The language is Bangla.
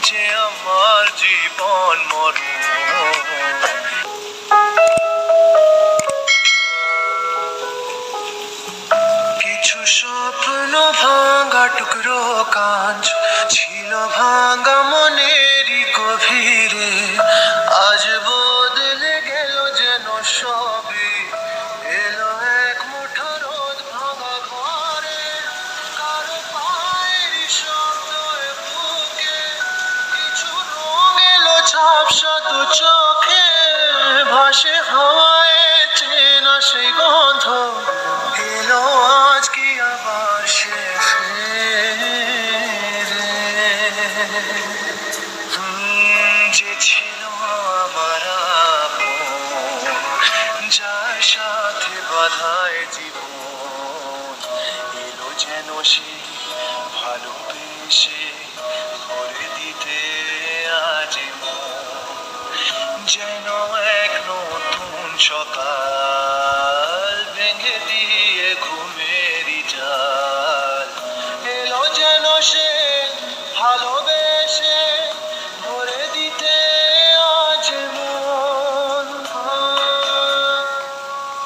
যে আমার জীবন মরণ। কিছু স্বপ্ন ভাঙা টুকরো কাঁচ ছিল ভাঙা মনেরই গভীরে, আজ বদলে গেল যেন সবই। এলো এক মুঠো রোদ ভাঙা ঘরে, কারো পায়ের শব্দ বুকে, কিছু রঙ এলো ঝাপসা দু চোখে, ভাসে হাওয়ায় চেনা সেই গন্ধ। এলো আজ কি আবার সে ফেরে? যে ছিল আমার আপন, যার সাথে বাঁধায় জীবন, এলো যেন সে ভালোবেসে করে দিতে আজ মন। যেন এক নতুন সকাল ভেঙে দিয়ে ঘুমেরই যায়।